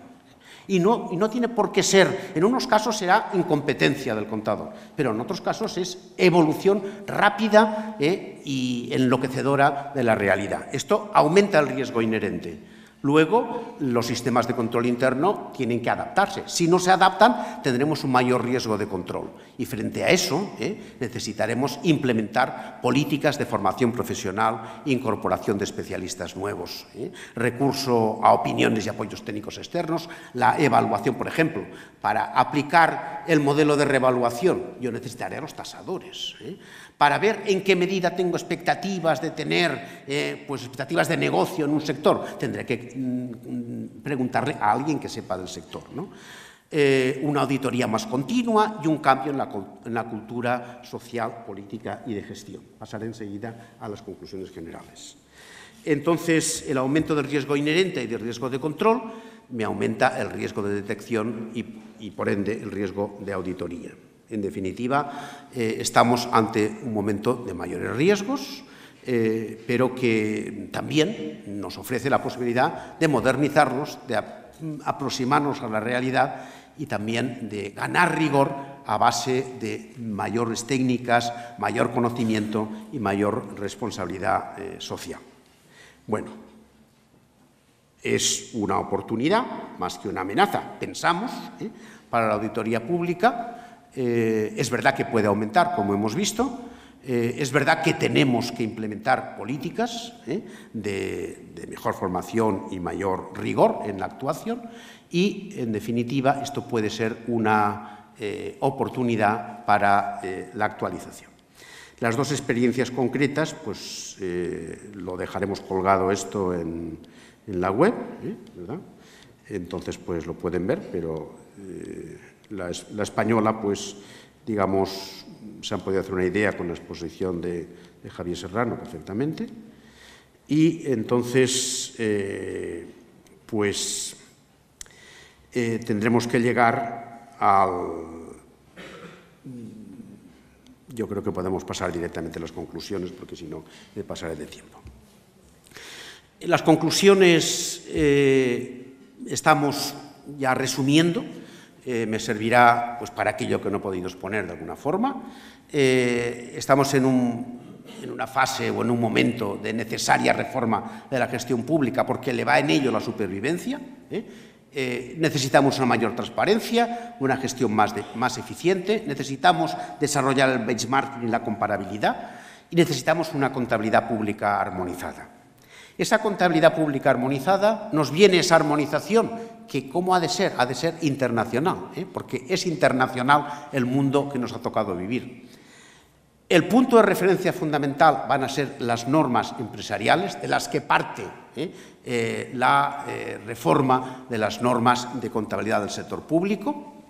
Y no tiene por qué ser, en unos casos será incompetencia del contador, pero en otros casos es evolución rápida y enloquecedora de la realidad. Esto aumenta el riesgo inherente. Luego, los sistemas de control interno tienen que adaptarse. Si no se adaptan, tendremos un mayor riesgo de control. Y frente a eso, necesitaremos implementar políticas de formación profesional, incorporación de especialistas nuevos, recurso a opiniones y apoyos técnicos externos, la evaluación, por ejemplo. Para aplicar el modelo de revaluación, yo necesitaré a los tasadores, para ver en qué medida tengo expectativas de tener, pues expectativas de negocio en un sector, tendré que preguntarle a alguien que sepa del sector, ¿no? Una auditoría más continua y un cambio en la cultura social, política y de gestión. Pasaré enseguida a las conclusiones generales. Entonces, el aumento del riesgo inherente y del riesgo de control me aumenta el riesgo de detección y por ende, el riesgo de auditoría. En definitiva, estamos ante un momento de mayores riesgos, pero que también nos ofrece la posibilidad de modernizarnos, de aproximarnos a la realidad y también de ganar rigor a base de mayores técnicas, mayor conocimiento y mayor responsabilidad social. Bueno, es una oportunidad más que una amenaza, pensamos, para la auditoría pública. Es verdad que puede aumentar, como hemos visto. Es verdad que tenemos que implementar políticas de mejor formación y mayor rigor en la actuación y, en definitiva, esto puede ser una oportunidad para la actualización. Las dos experiencias concretas, pues lo dejaremos colgado esto en la web, ¿verdad? Entonces, pues lo pueden ver, pero la española, pues, digamos, se han podido hacer una idea con la exposición de Javier Serrano perfectamente. Y entonces, pues, tendremos que llegar al... Yo creo que podemos pasar directamente a las conclusiones, porque si no, me pasaré de tiempo. En las conclusiones estamos ya resumiendo. Me servirá pues, para aquello que no he podido exponer de alguna forma. Estamos en una fase o en un momento de necesaria reforma de la gestión pública porque le va en ello la supervivencia. Necesitamos una mayor transparencia, una gestión más eficiente, necesitamos desarrollar el benchmarking y la comparabilidad y necesitamos una contabilidad pública armonizada. Esa contabilidad pública armonizada nos viene esa armonización que, ¿cómo ha de ser? Ha de ser internacional, porque es internacional el mundo que nos ha tocado vivir. El punto de referencia fundamental van a ser las normas empresariales, de las que parte la reforma de las normas de contabilidad del sector público,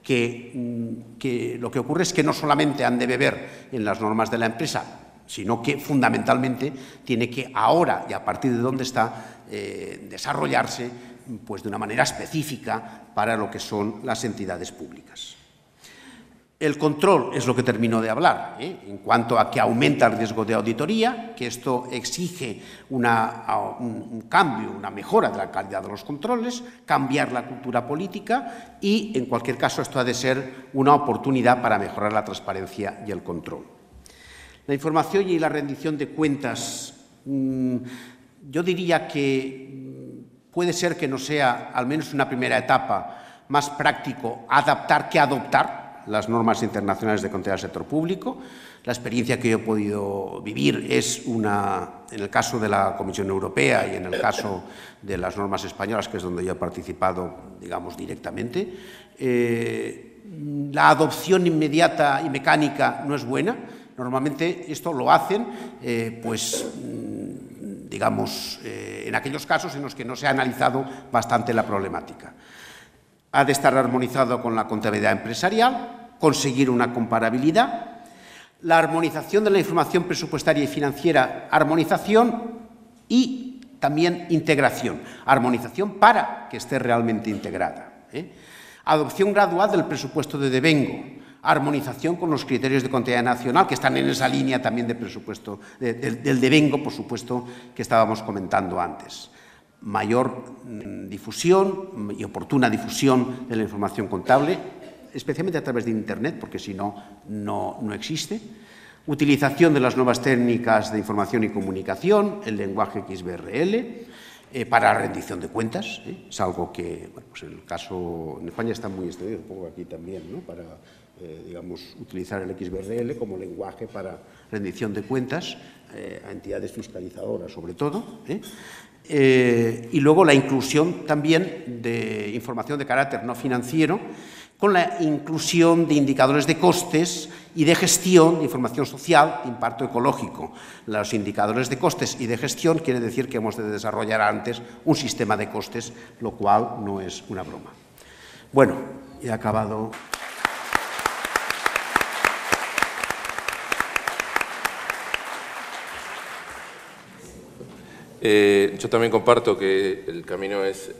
que lo que ocurre es que no solamente han de beber en las normas de la empresa, sino que fundamentalmente tiene que ahora y a partir de donde está desarrollarse pues, de una manera específica para lo que son las entidades públicas. El control es lo que termino de hablar, en cuanto a que aumenta el riesgo de auditoría, que esto exige un cambio, una mejora de la calidad de los controles, cambiar la cultura política y, en cualquier caso, esto ha de ser una oportunidad para mejorar la transparencia y el control. La información y la rendición de cuentas, yo diría que puede ser que no sea, al menos en una primera etapa, más práctico adaptar que adoptar las normas internacionales de contabilidad del sector público. La experiencia que yo he podido vivir es en el caso de la Comisión Europea y en el caso de las normas españolas, que es donde yo he participado, digamos, directamente. La adopción inmediata y mecánica no es buena. Normalmente esto lo hacen, digamos, en aquellos casos en los que no se ha analizado bastante la problemática. Ha de estar armonizado con la contabilidad empresarial, conseguir una comparabilidad, la armonización de la información presupuestaria y financiera, armonización y también integración, armonización para que esté realmente integrada. Adopción gradual del presupuesto de devengo, armonización con los criterios de contabilidad nacional, que están en esa línea también de presupuesto, del devengo, por supuesto, que estábamos comentando antes. Mayor difusión y oportuna difusión de la información contable, especialmente a través de Internet, porque si no, no existe. Utilización de las nuevas técnicas de información y comunicación, el lenguaje XBRL, para la rendición de cuentas. Es algo que, bueno, pues en el caso, en España está muy extendido, pongo aquí también, ¿no? Para, digamos, utilizar el XBRL como lenguaje para rendición de cuentas a entidades fiscalizadoras, sobre todo. Y luego la inclusión también de información de carácter no financiero, con la inclusión de indicadores de costes y de gestión de información social de impacto ecológico. Los indicadores de costes y de gestión quiere decir que hemos de desarrollar antes un sistema de costes, lo cual no es una broma. Bueno, he acabado.
Yo también comparto que el camino es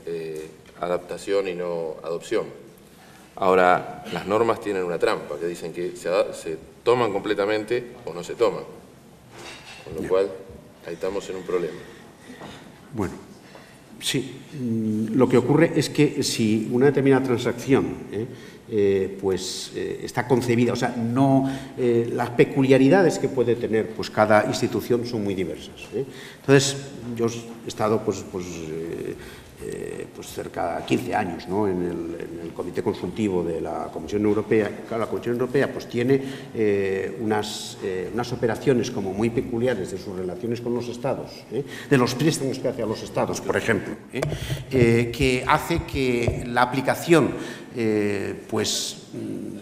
adaptación y no adopción. Ahora, las normas tienen una trampa, que dicen que se toman completamente o no se toman. Con lo cual, ahí estamos en un problema.
Bueno, sí. Lo que ocurre es que si una determinada transacción está concebida, o sea, no, las peculiaridades que puede tener pues, cada institución son muy diversas. Entonces, yo he estado pues cerca de 15 años, ¿no? en el comité consultivo de la Comisión Europea. Claro, la Comisión Europea pues, tiene unas operaciones como muy peculiares de sus relaciones con los Estados, de los préstamos que hace a los Estados, por ejemplo, que hace que la aplicación,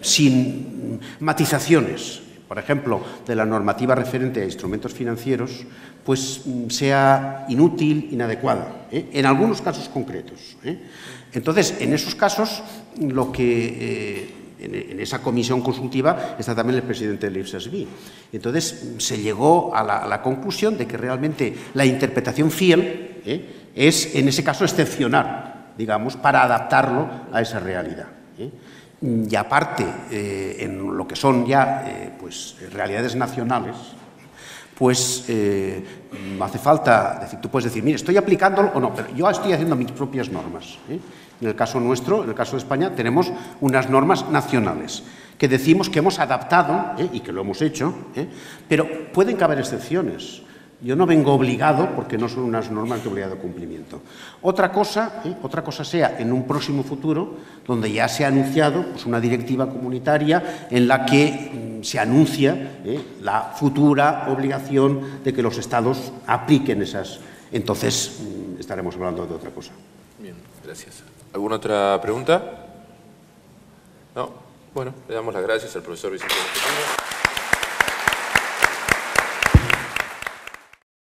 sin matizaciones, por ejemplo, de la normativa referente a instrumentos financieros, pues sea inútil, inadecuada, en algunos casos concretos. Entonces, en esos casos, lo que en esa comisión consultiva está también el presidente del IFSSB. Entonces, se llegó a la conclusión de que realmente la interpretación fiel es, en ese caso, excepcional, digamos, para adaptarlo a esa realidad. Y aparte, en lo que son ya realidades nacionales, pues no hace falta decir, tú puedes decir, mire, estoy aplicándolo o no, pero yo estoy haciendo mis propias normas. En el caso nuestro, en el caso de España, tenemos unas normas nacionales que decimos que hemos adaptado y que lo hemos hecho, pero pueden caber excepciones. Yo no vengo obligado, porque no son unas normas de obligado cumplimiento. Otra cosa sea en un próximo futuro, donde ya se ha anunciado pues, una directiva comunitaria en la que se anuncia la futura obligación de que los Estados apliquen esas. Entonces, estaremos hablando de otra cosa.
Bien, gracias. ¿Alguna otra pregunta? No. Bueno, le damos las gracias al profesor Vicente.